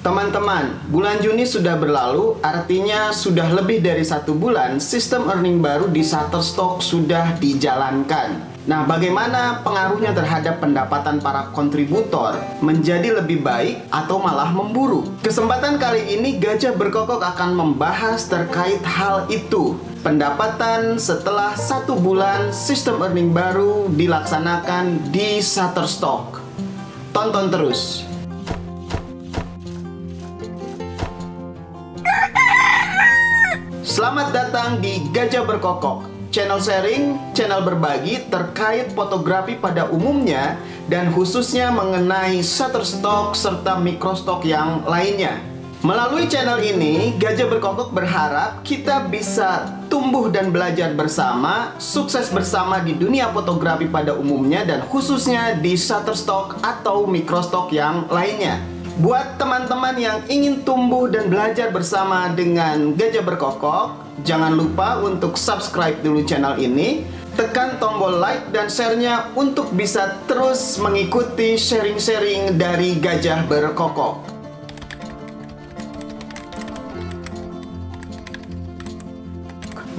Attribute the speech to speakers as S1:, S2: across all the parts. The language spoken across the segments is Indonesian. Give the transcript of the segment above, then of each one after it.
S1: Teman-teman, bulan Juni sudah berlalu, artinya sudah lebih dari 1 bulan sistem earning baru di Shutterstock sudah dijalankan. Nah, bagaimana pengaruhnya terhadap pendapatan para kontributor menjadi lebih baik atau malah memburuk? Kesempatan kali ini Gajah Berkokok akan membahas terkait hal itu. Pendapatan setelah 1 bulan sistem earning baru dilaksanakan di Shutterstock. Tonton terus. Selamat datang di Gajah Berkokok, channel sharing, channel berbagi terkait fotografi pada umumnya dan khususnya mengenai Shutterstock serta microstock yang lainnya. Melalui channel ini, Gajah Berkokok berharap kita bisa tumbuh dan belajar bersama, sukses bersama di dunia fotografi pada umumnya dan khususnya di Shutterstock atau microstock yang lainnya. Buat teman-teman yang ingin tumbuh dan belajar bersama dengan Gajah Berkokok, jangan lupa untuk subscribe dulu channel ini, tekan tombol like dan share-nya untuk bisa terus mengikuti sharing-sharing dari Gajah Berkokok.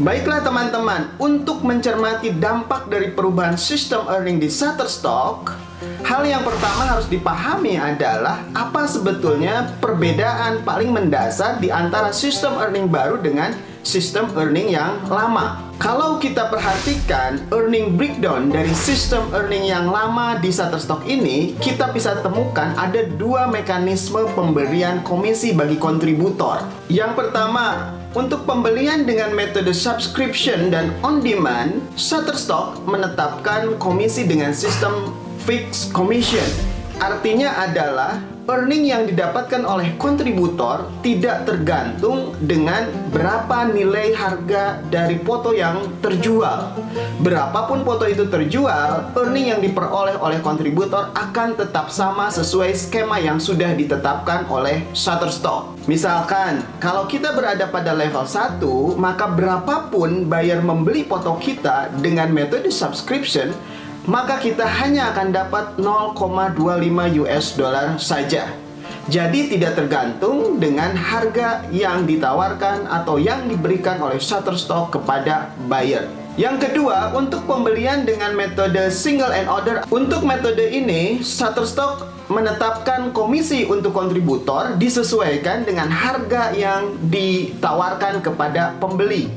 S1: Baiklah teman-teman, untuk mencermati dampak dari perubahan sistem earning di Shutterstock, hal yang pertama harus dipahami adalah apa sebetulnya perbedaan paling mendasar di antara sistem earning baru dengan sistem earning yang lama. Kalau kita perhatikan earning breakdown dari sistem earning yang lama di Shutterstock ini, kita bisa temukan ada 2 mekanisme pemberian komisi bagi kontributor. Yang pertama, untuk pembelian dengan metode subscription dan on demand, Shutterstock menetapkan komisi dengan sistem fixed commission. Artinya adalah earning yang didapatkan oleh kontributor tidak tergantung dengan berapa nilai harga dari foto yang terjual. Berapapun foto itu terjual, earning yang diperoleh oleh kontributor akan tetap sama sesuai skema yang sudah ditetapkan oleh Shutterstock. Misalkan, kalau kita berada pada level 1, maka berapapun buyer membeli foto kita dengan metode subscription, maka kita hanya akan dapat 0,25 US dollar saja. Jadi tidak tergantung dengan harga yang ditawarkan atau yang diberikan oleh Shutterstock kepada buyer. Yang kedua, untuk pembelian dengan metode single and order. Untuk metode ini, Shutterstock menetapkan komisi untuk kontributor disesuaikan dengan harga yang ditawarkan kepada pembeli.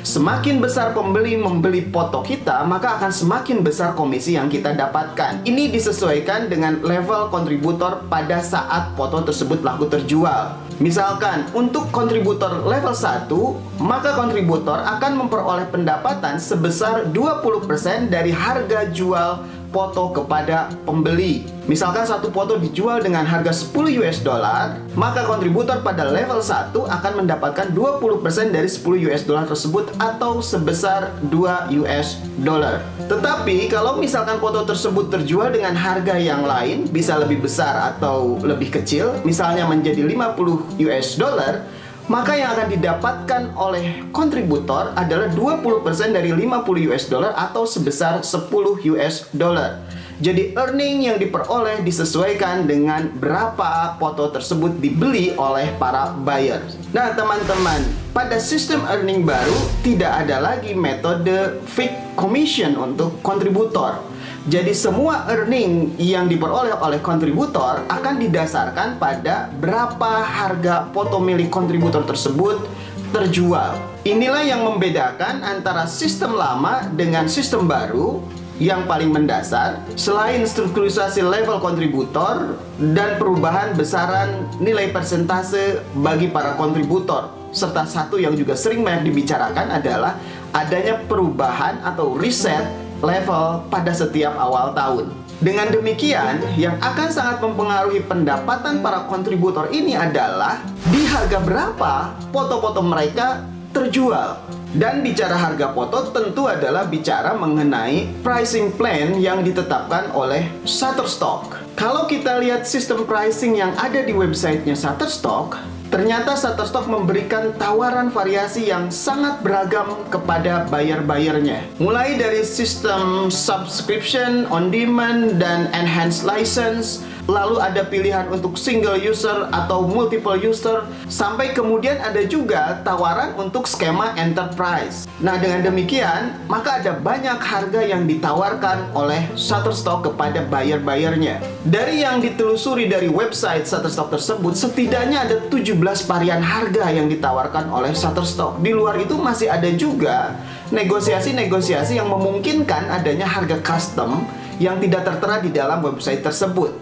S1: Semakin besar pembeli membeli foto kita, maka akan semakin besar komisi yang kita dapatkan. Ini disesuaikan dengan level kontributor pada saat foto tersebut laku terjual. Misalkan, untuk kontributor level 1, maka kontributor akan memperoleh pendapatan sebesar 20% dari harga jual foto kepada pembeli. Misalkan satu foto dijual dengan harga 10 US dollar, maka kontributor pada level 1 akan mendapatkan 20% dari 10 US dollar tersebut atau sebesar 2 US dollar. Tetapi kalau misalkan foto tersebut terjual dengan harga yang lain, bisa lebih besar atau lebih kecil, misalnya menjadi 50 US dollar, maka yang akan didapatkan oleh kontributor adalah 20% dari 50 US dollar atau sebesar 10 US dollar. Jadi earning yang diperoleh disesuaikan dengan berapa foto tersebut dibeli oleh para buyer. Nah teman-teman, pada sistem earning baru tidak ada lagi metode fixed commission untuk kontributor. Jadi semua earning yang diperoleh oleh kontributor akan didasarkan pada berapa harga foto milik kontributor tersebut terjual. Inilah yang membedakan antara sistem lama dengan sistem baru. Yang paling mendasar, selain strukturisasi level kontributor dan perubahan besaran nilai persentase bagi para kontributor, serta satu yang juga sering banyak dibicarakan adalah adanya perubahan atau reset level pada setiap awal tahun. Dengan demikian, yang akan sangat mempengaruhi pendapatan para kontributor ini adalah di harga berapa foto-foto mereka terjual. Dan bicara harga foto tentu adalah bicara mengenai pricing plan yang ditetapkan oleh Shutterstock. Kalau kita lihat sistem pricing yang ada di websitenya Shutterstock, ternyata Shutterstock memberikan tawaran variasi yang sangat beragam kepada buyer-buyernya. Mulai dari sistem subscription, on-demand, dan enhanced license, lalu ada pilihan untuk single user atau multiple user, sampai kemudian ada juga tawaran untuk skema enterprise. Nah, dengan demikian, maka ada banyak harga yang ditawarkan oleh Shutterstock kepada buyer-buyernya. Dari yang ditelusuri dari website Shutterstock tersebut, setidaknya ada 17 varian harga yang ditawarkan oleh Shutterstock. Di luar itu masih ada juga negosiasi-negosiasi yang memungkinkan adanya harga custom yang tidak tertera di dalam website tersebut.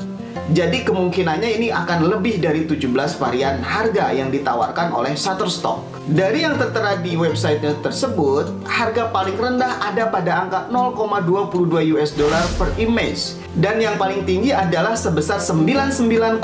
S1: Jadi kemungkinannya ini akan lebih dari 17 varian harga yang ditawarkan oleh Shutterstock. Dari yang tertera di website tersebut, harga paling rendah ada pada angka 0,22 US dollar per image. Dan yang paling tinggi adalah sebesar 99,50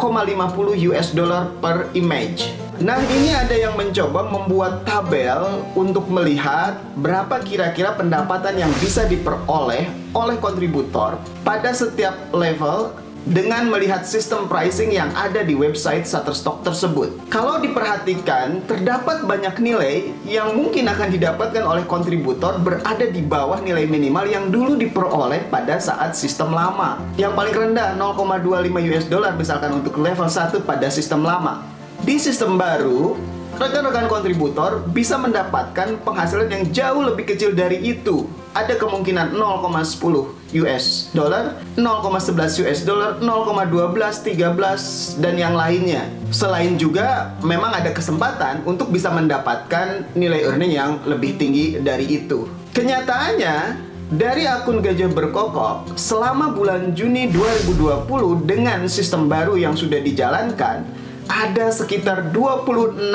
S1: US dollar per image. Nah, ini ada yang mencoba membuat tabel untuk melihat berapa kira-kira pendapatan yang bisa diperoleh oleh kontributor pada setiap level dengan melihat sistem pricing yang ada di website Shutterstock tersebut. Kalau diperhatikan, terdapat banyak nilai yang mungkin akan didapatkan oleh kontributor berada di bawah nilai minimal yang dulu diperoleh pada saat sistem lama. Yang paling rendah 0,25 US dollar misalkan untuk level 1 pada sistem lama. Di sistem baru, rekan-rekan kontributor bisa mendapatkan penghasilan yang jauh lebih kecil dari itu. Ada kemungkinan 0,10 US dollar, 0,11 US dollar, 0,12, 13, dan yang lainnya. Selain juga, memang ada kesempatan untuk bisa mendapatkan nilai earning yang lebih tinggi dari itu. Kenyataannya, dari akun Gajah Berkokok, selama bulan Juni 2020 dengan sistem baru yang sudah dijalankan, ada sekitar 26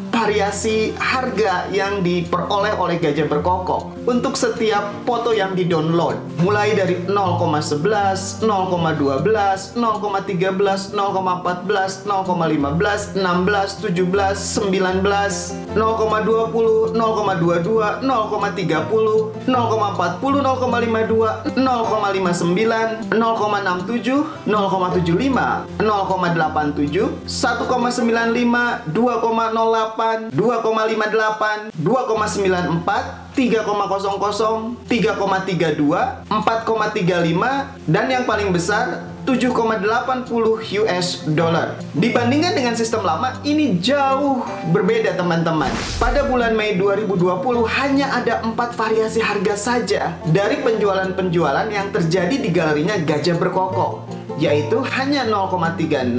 S1: variasi harga yang diperoleh oleh Gajah Berkokok untuk setiap foto yang di-download. Mulai dari 0,11, 0,12, 0,13, 0,14, 0,15, 16, 17, 19, 0,20, 0,22, 0,30, 0,40, 0,52, 0,59, 0,67, 0,75, 0,87, 1,95, 2,08, 2,58, 2,94, 3,00, 3,32, 4,35, dan yang paling besar 7,80 US dollar. Dibandingkan dengan sistem lama, ini jauh berbeda teman-teman. Pada bulan Mei 2020 hanya ada 4 variasi harga saja dari penjualan-penjualan yang terjadi di galerinya Gajah Berkokok, yaitu hanya 0,36,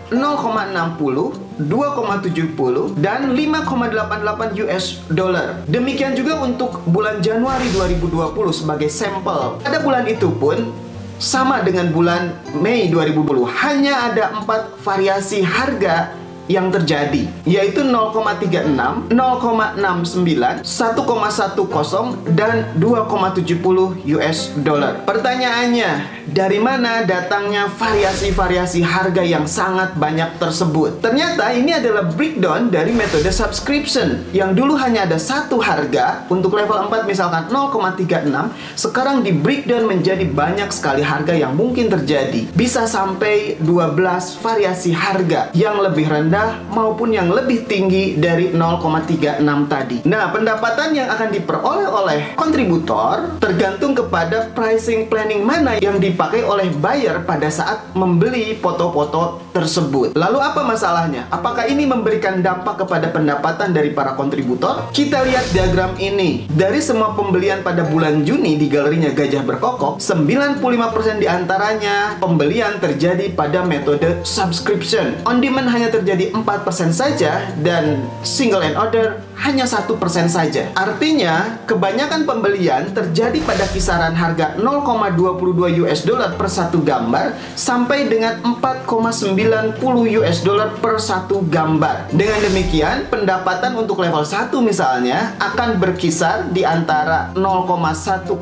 S1: 0,60, 2,70, dan 5,88 US dollar. Demikian juga untuk bulan Januari 2020 sebagai sampel. Pada bulan itu pun sama dengan bulan Mei 2020, hanya ada 4 variasi harga yang terjadi, yaitu 0,36, 0,69, 1,10, dan 2,70 US dollar. Pertanyaannya, dari mana datangnya variasi-variasi harga yang sangat banyak tersebut? Ternyata ini adalah breakdown dari metode subscription, yang dulu hanya ada satu harga untuk level 4 misalkan 0,36, sekarang di breakdown menjadi banyak sekali harga yang mungkin terjadi. Bisa sampai 12 variasi harga yang lebih rendah maupun yang lebih tinggi dari 0,36 tadi. Nah, pendapatan yang akan diperoleh oleh kontributor tergantung kepada pricing planning mana yang dipakai oleh buyer pada saat membeli foto-foto tersebut. Lalu apa masalahnya? Apakah ini memberikan dampak kepada pendapatan dari para kontributor? Kita lihat diagram ini. Dari semua pembelian pada bulan Juni di galerinya Gajah Berkokok, 95% diantaranya pembelian terjadi pada metode subscription. On demand hanya terjadi 4% saja, dan single and order hanya 1% saja. Artinya, kebanyakan pembelian terjadi pada kisaran harga 0,22 US dollar per satu gambar sampai dengan 4,90 US dollar per satu gambar. Dengan demikian, pendapatan untuk level 1 misalnya akan berkisar di antara 0,10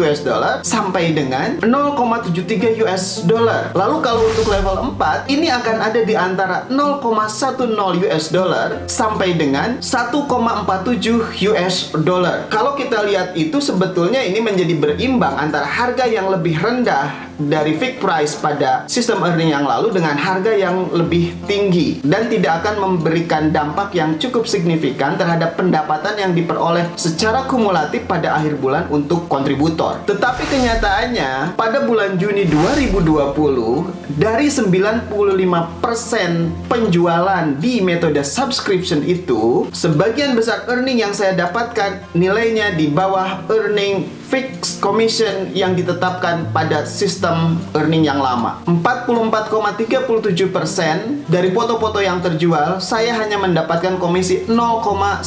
S1: US dollar sampai dengan 0,73 US dollar. Lalu kalau untuk level 4, ini akan ada di antara 0,10 US dollar sampai dengan 1,47 US dollar. Kalau kita lihat itu sebetulnya ini menjadi berimbang antara harga yang lebih rendah dari fixed price pada sistem earning yang lalu dengan harga yang lebih tinggi dan tidak akan memberikan dampak yang cukup signifikan terhadap pendapatan yang diperoleh secara kumulatif pada akhir bulan untuk kontributor. Tetapi kenyataannya pada bulan Juni 2020 dari 95% penjualan di metode subscription itu, sebagian besar earning yang saya dapatkan nilainya di bawah earning fixed commission yang ditetapkan pada sistem earning yang lama. 44,37% dari foto-foto yang terjual, saya hanya mendapatkan komisi 0,10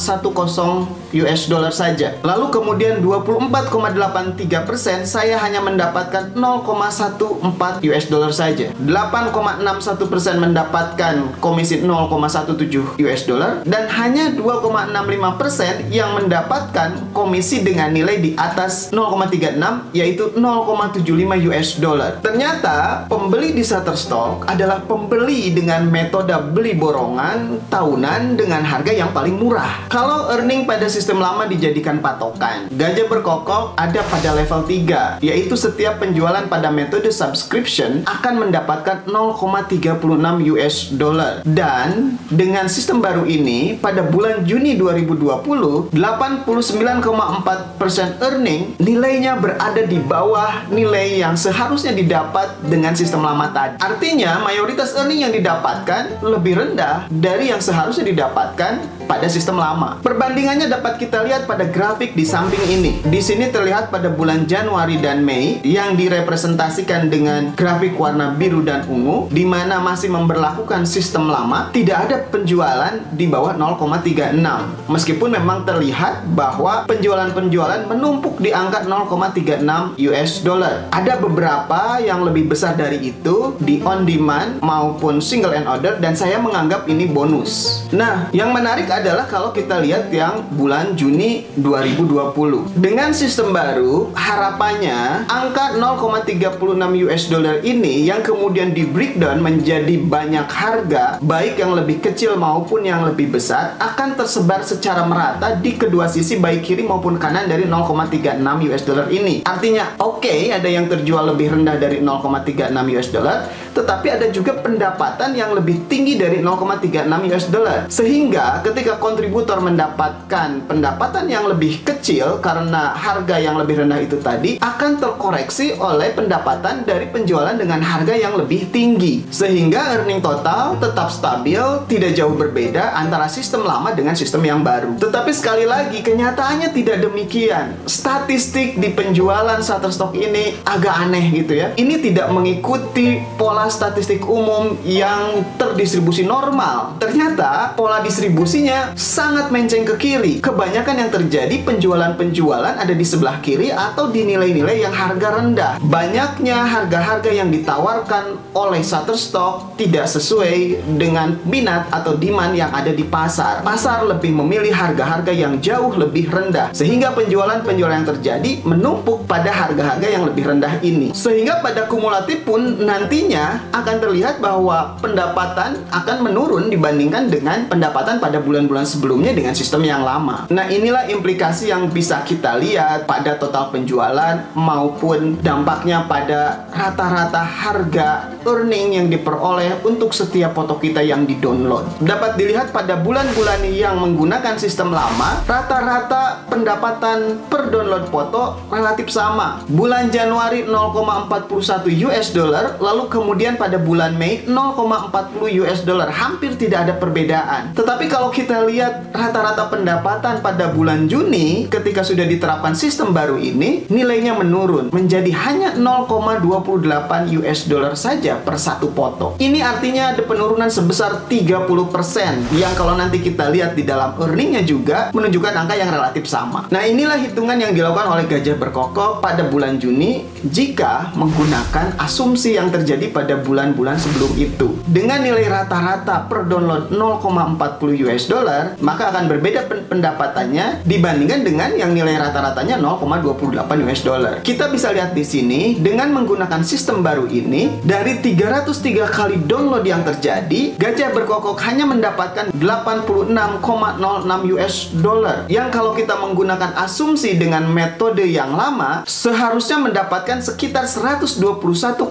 S1: US dollar saja. Lalu kemudian 24,83% saya hanya mendapatkan 0,14 US dollar saja. 8,61% mendapatkan komisi 0,17 US dollar dan hanya 2,65% yang mendapatkan komisi dengan nilai di atas 0,36 yaitu 0,75 US dollar. Ternyata pembeli di Shutterstock adalah pembeli dengan metode beli borongan tahunan dengan harga yang paling murah. Kalau earning pada sistem lama dijadikan patokan, Gajah Berkokok ada pada level 3, yaitu setiap penjualan pada metode subscription akan mendapatkan 0,36 US dollar. Dan dengan sistem baru ini pada bulan Juni 2020, 89,4% earning nilainya berada di bawah nilai yang seharusnya didapat dengan sistem lama tadi. Artinya, mayoritas earning yang didapatkan lebih rendah dari yang seharusnya didapatkan pada sistem lama. Perbandingannya dapat kita lihat pada grafik di samping ini. Di sini terlihat pada bulan Januari dan Mei yang direpresentasikan dengan grafik warna biru dan ungu, di mana masih memberlakukan sistem lama, tidak ada penjualan di bawah 0,36. Meskipun memang terlihat bahwa penjualan-penjualan menumpuk di angka 0,36 US dollar. Ada beberapa yang lebih besar dari itu di on demand maupun single and order, dan saya menganggap ini bonus. Nah, yang menarik adalah kalau kita lihat yang bulan Juni 2020. Dengan sistem baru, harapannya angka 0,36 US dollar ini yang kemudian di breakdown menjadi banyak harga, baik yang lebih kecil maupun yang lebih besar, akan tersebar secara merata di kedua sisi baik kiri maupun kanan dari 0,36 US dollar ini. Artinya, oke, ada yang terjual lebih rendah dari 0,36 US dollar, tetapi ada juga pendapatan yang lebih tinggi dari 0,36 US dollar. Sehingga ketika kontributor mendapatkan pendapatan yang lebih kecil karena harga yang lebih rendah itu tadi, akan terkoreksi oleh pendapatan dari penjualan dengan harga yang lebih tinggi. Sehingga earning total tetap stabil, tidak jauh berbeda antara sistem lama dengan sistem yang baru. Tetapi sekali lagi, kenyataannya tidak demikian. Statistik di penjualan Shutterstock ini agak aneh gitu ya. Ini tidak mengikuti pola statistik umum yang terdistribusi normal. Ternyata pola distribusinya sangat menceng ke kiri. Kebanyakan yang terjadi penjualan-penjualan ada di sebelah kiri atau di nilai-nilai yang harga rendah. Banyaknya harga-harga yang ditawarkan oleh Shutterstock tidak sesuai dengan minat atau demand yang ada di pasar. Pasar lebih memilih harga-harga yang jauh lebih rendah, sehingga penjualan-penjualan yang terjadi menumpuk pada harga-harga yang lebih rendah ini. Sehingga pada kumulatif pun nantinya akan terlihat bahwa pendapatan akan menurun dibandingkan dengan pendapatan pada bulan-bulan sebelumnya dengan sistem yang lama. Nah, inilah implikasi yang bisa kita lihat pada total penjualan maupun dampaknya pada rata-rata harga earning yang diperoleh untuk setiap foto kita yang di-download. Dapat dilihat pada bulan-bulan yang menggunakan sistem lama, rata-rata pendapatan per download foto relatif sama. Bulan Januari 0,41 US dollar, lalu kemudian pada bulan Mei 0,40 US dollar, hampir tidak ada perbedaan. Tetapi kalau kita lihat rata-rata pendapatan pada bulan Juni ketika sudah diterapkan sistem baru ini, nilainya menurun menjadi hanya 0,28 US dollar saja per satu foto. Ini artinya ada penurunan sebesar 30%, yang kalau nanti kita lihat di dalam earningnya juga menunjukkan angka yang relatif sama. Nah, inilah hitungan yang dilakukan oleh Gajah Berkokok pada bulan Juni jika menggunakan asumsi yang terjadi pada bulan-bulan sebelum itu. Dengan nilai rata-rata per download 0,40 US dollar, maka akan berbeda pendapatannya dibandingkan dengan yang nilai rata-ratanya 0,28 US dollar. Kita bisa lihat di sini, dengan menggunakan sistem baru ini, dari 303 kali download yang terjadi, Gajah Berkokok hanya mendapatkan 86,06 US dollar. Yang kalau kita menggunakan asumsi dengan metode yang lama, seharusnya mendapatkan mendapatkan sekitar 121,2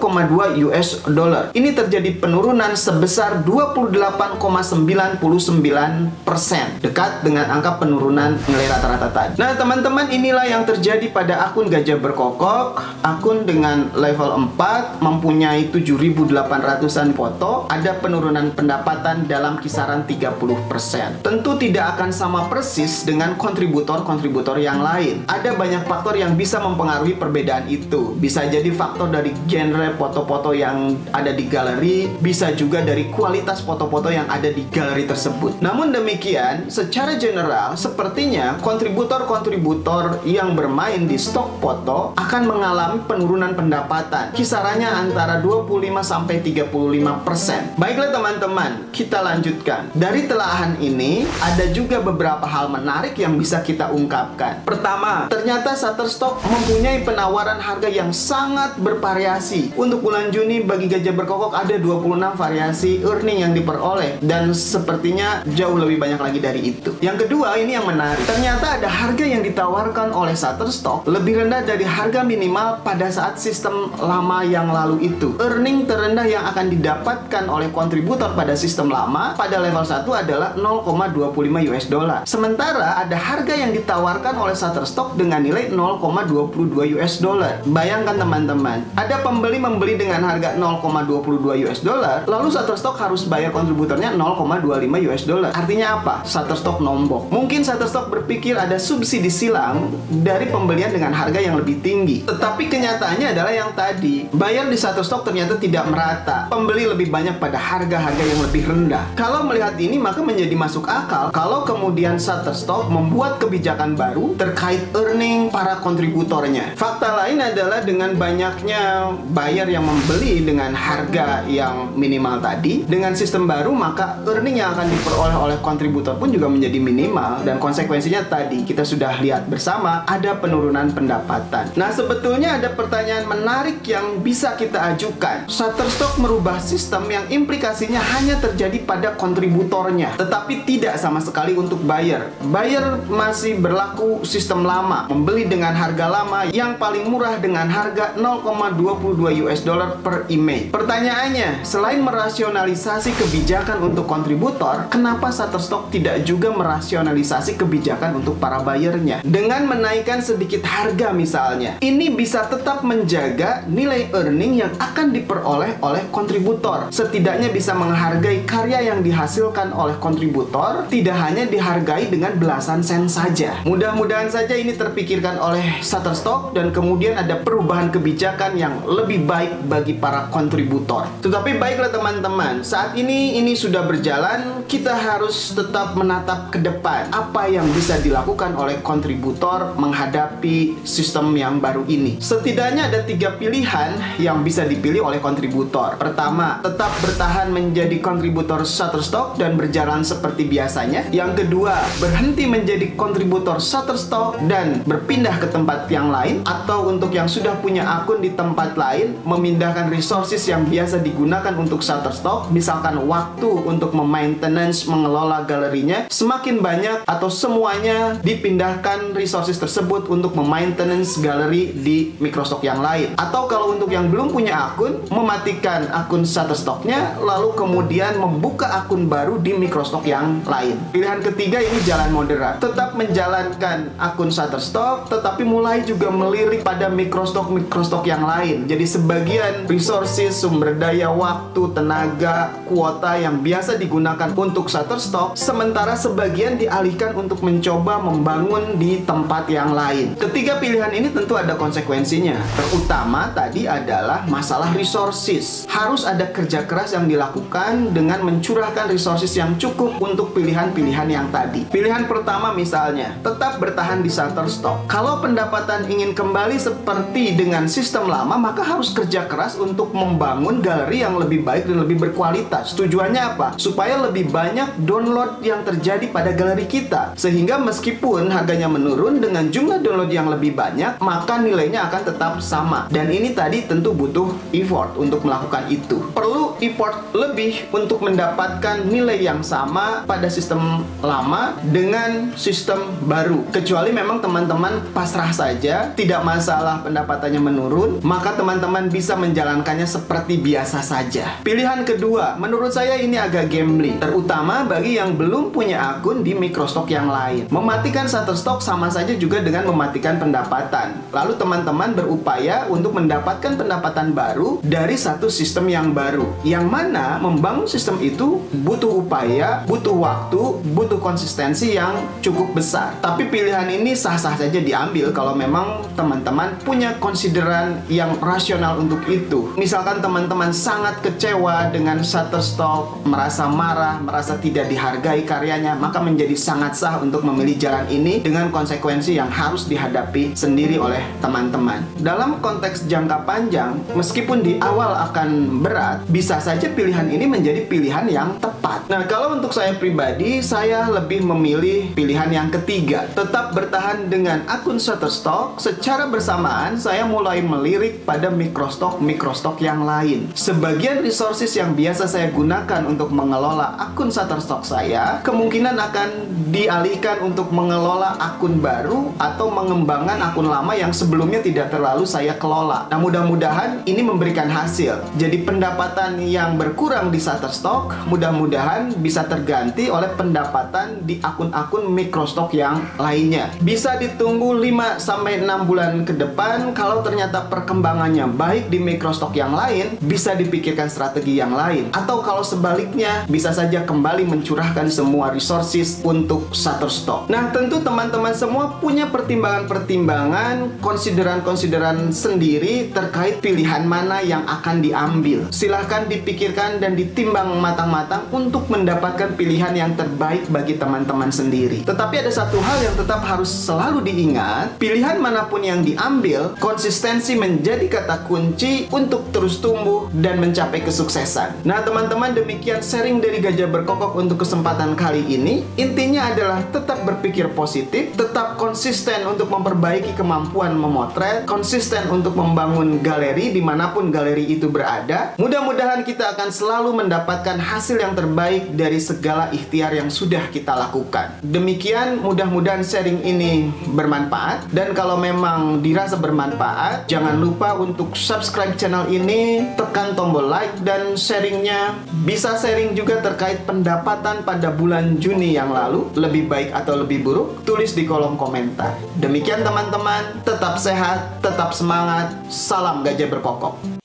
S1: US dollar. Ini terjadi penurunan sebesar 28,99%, dekat dengan angka penurunan nilai rata-rata tadi. Nah, teman-teman, inilah yang terjadi pada akun Gajah Berkokok. Akun dengan level 4 mempunyai 7.800-an foto, ada penurunan pendapatan dalam kisaran 30%. Tentu tidak akan sama persis dengan kontributor-kontributor yang lain. Ada banyak faktor yang bisa mempengaruhi perbedaan itu. Bisa jadi faktor dari genre foto-foto yang ada di galeri, bisa juga dari kualitas foto-foto yang ada di galeri tersebut. Namun demikian, secara general, sepertinya kontributor-kontributor yang bermain di stok foto akan mengalami penurunan pendapatan. Kisarannya antara 25-35%. Baiklah teman-teman, kita lanjutkan. Dari telahan ini, ada juga beberapa hal menarik yang bisa kita ungkapkan. Pertama, ternyata Shutterstock mempunyai penawaran harga yang sangat bervariasi. Untuk bulan Juni, bagi Gajah Berkokok ada 26 variasi earning yang diperoleh, dan sepertinya jauh lebih banyak lagi dari itu. Yang kedua, ini yang menarik. Ternyata ada harga yang ditawarkan oleh Shutterstock lebih rendah dari harga minimal pada saat sistem lama yang lalu itu. Earning terendah yang akan didapatkan oleh kontributor pada sistem lama pada level 1 adalah 0,25 US dollar. Sementara ada harga yang ditawarkan oleh Shutterstock dengan nilai 0,22 US dollar. Bayangkan teman-teman, ada pembeli membeli dengan harga 0,22 US dollar, lalu Shutterstock harus bayar kontributornya 0,25 US dollar. Artinya apa? Shutterstock nombok. Mungkin Shutterstock berpikir ada subsidi silang dari pembelian dengan harga yang lebih tinggi. Tetapi kenyataannya adalah yang tadi, bayar di Shutterstock ternyata tidak merata. Pembeli lebih banyak pada harga-harga yang lebih rendah. Kalau melihat ini, maka menjadi masuk akal kalau kemudian Shutterstock membuat kebijakan baru terkait earning para kontributornya. Fakta lain adalah dengan banyaknya buyer yang membeli dengan harga yang minimal tadi, dengan sistem baru, maka earning yang akan diperoleh oleh kontributor pun juga menjadi minimal, dan konsekuensinya tadi kita sudah lihat bersama, ada penurunan pendapatan. Nah, sebetulnya ada pertanyaan menarik yang bisa kita ajukan. Shutterstock merubah sistem yang implikasinya hanya terjadi pada kontributornya, tetapi tidak sama sekali untuk buyer. Buyer masih berlaku sistem lama, membeli dengan harga lama yang paling murah dengan harga 0,22 US dollar per image. Pertanyaannya, selain merasionalisasi kebijakan untuk kontributor, kenapa Shutterstock tidak juga merasionalisasi kebijakan untuk para buyernya? Dengan menaikkan sedikit harga misalnya, ini bisa tetap menjaga nilai earning yang akan diperoleh oleh kontributor. Setidaknya bisa menghargai karya yang dihasilkan oleh kontributor, tidak hanya dihargai dengan belasan sen saja. Mudah-mudahan saja ini terpikirkan oleh Shutterstock dan kemudian ada perubahan kebijakan yang lebih baik bagi para kontributor. Tetapi baiklah teman-teman, saat ini sudah berjalan, kita harus tetap menatap ke depan. Apa yang bisa dilakukan oleh kontributor menghadapi sistem yang baru ini? Setidaknya ada 3 pilihan yang bisa dipilih oleh kontributor. Pertama, tetap bertahan menjadi kontributor Shutterstock dan berjalan seperti biasanya. Yang kedua, berhenti menjadi kontributor Shutterstock dan berpindah ke tempat yang lain. Atau untuk yang sudah punya akun di tempat lain, memindahkan resources yang biasa digunakan untuk Shutterstock, misalkan waktu untuk memaintenance, mengelola galerinya, semakin banyak atau semuanya dipindahkan resources tersebut untuk memaintenance galeri di Microstock yang lain. Atau kalau untuk yang belum punya akun, mematikan akun Shutterstocknya, lalu kemudian membuka akun baru di Microstock yang lain. Pilihan ketiga ini jalan moderat, tetap menjalankan akun Shutterstock, tetapi mulai juga melirik pada Microstock yang lain. Jadi sebagian resources, sumber daya, waktu, tenaga, kuota yang biasa digunakan untuk Shutterstock, sementara sebagian dialihkan untuk mencoba membangun di tempat yang lain. Ketiga pilihan ini tentu ada konsekuensinya. Terutama tadi adalah masalah resources. Harus ada kerja keras yang dilakukan dengan mencurahkan resources yang cukup untuk pilihan-pilihan yang tadi. Pilihan pertama misalnya, tetap bertahan di Shutterstock. Kalau pendapatan ingin kembali seperti dengan sistem lama, maka harus kerja keras untuk membangun galeri yang lebih baik dan lebih berkualitas. Tujuannya apa? Supaya lebih banyak download yang terjadi pada galeri kita. Sehingga meskipun harganya menurun, dengan jumlah download yang lebih banyak, maka nilainya akan tetap sama. Dan ini tadi tentu butuh effort untuk melakukan itu. Perlu effort lebih untuk mendapatkan nilai yang sama pada sistem lama dengan sistem baru. Kecuali memang teman-teman pasrah saja, tidak masalah pendapatan pendapatannya menurun, maka teman-teman bisa menjalankannya seperti biasa saja. Pilihan kedua, menurut saya ini agak gambling, terutama bagi yang belum punya akun di Microstock yang lain. Mematikan Shutterstock sama saja juga dengan mematikan pendapatan. Lalu teman-teman berupaya untuk mendapatkan pendapatan baru dari satu sistem yang baru, yang mana membangun sistem itu butuh upaya, butuh waktu, butuh konsistensi yang cukup besar. Tapi pilihan ini sah-sah saja diambil kalau memang teman-teman punya konsideran yang rasional untuk itu. Misalkan teman-teman sangat kecewa dengan Shutterstock, merasa marah, merasa tidak dihargai karyanya, maka menjadi sangat sah untuk memilih jalan ini dengan konsekuensi yang harus dihadapi sendiri oleh teman-teman. Dalam konteks jangka panjang, meskipun di awal akan berat, bisa saja pilihan ini menjadi pilihan yang tepat. Nah, kalau untuk saya pribadi, saya lebih memilih pilihan yang ketiga. Tetap bertahan dengan akun Shutterstock, secara bersamaan saya mulai melirik pada Microstock yang lain. Sebagian resources yang biasa saya gunakan untuk mengelola akun Shutterstock saya, kemungkinan akan dialihkan untuk mengelola akun baru atau mengembangkan akun lama yang sebelumnya tidak terlalu saya kelola. Nah, mudah-mudahan ini memberikan hasil. Jadi pendapatan yang berkurang di Shutterstock mudah-mudahan bisa terganti oleh pendapatan di akun-akun Microstock yang lainnya. Bisa ditunggu 5-6 bulan ke depan. Kalau ternyata perkembangannya baik di Microstock yang lain, bisa dipikirkan strategi yang lain. Atau kalau sebaliknya, bisa saja kembali mencurahkan semua resources untuk Shutterstock. Nah, tentu teman-teman semua punya pertimbangan-pertimbangan, konsideran-konsideran sendiri terkait pilihan mana yang akan diambil. Silahkan dipikirkan dan ditimbang matang-matang untuk mendapatkan pilihan yang terbaik bagi teman-teman sendiri. Tetapi ada satu hal yang tetap harus selalu diingat, pilihan manapun yang diambil, konsistensi menjadi kata kunci untuk terus tumbuh dan mencapai kesuksesan. Nah, teman-teman, demikian sharing dari Gajah Berkokok untuk kesempatan kali ini. Intinya adalah tetap berpikir positif, tetap konsisten untuk memperbaiki kemampuan memotret, konsisten untuk membangun galeri dimanapun galeri itu berada. Mudah-mudahan kita akan selalu mendapatkan hasil yang terbaik dari segala ikhtiar yang sudah kita lakukan. Demikian, mudah-mudahan sharing ini bermanfaat. Dan kalau memang dirasa bermanfaat, jangan lupa untuk subscribe channel ini, tekan tombol like dan sharingnya. Bisa sharing juga terkait pendapatan pada bulan Juni yang lalu, lebih baik atau lebih buruk, tulis di kolom komentar. Demikian teman-teman, tetap sehat, tetap semangat, salam Gajah Berkokok.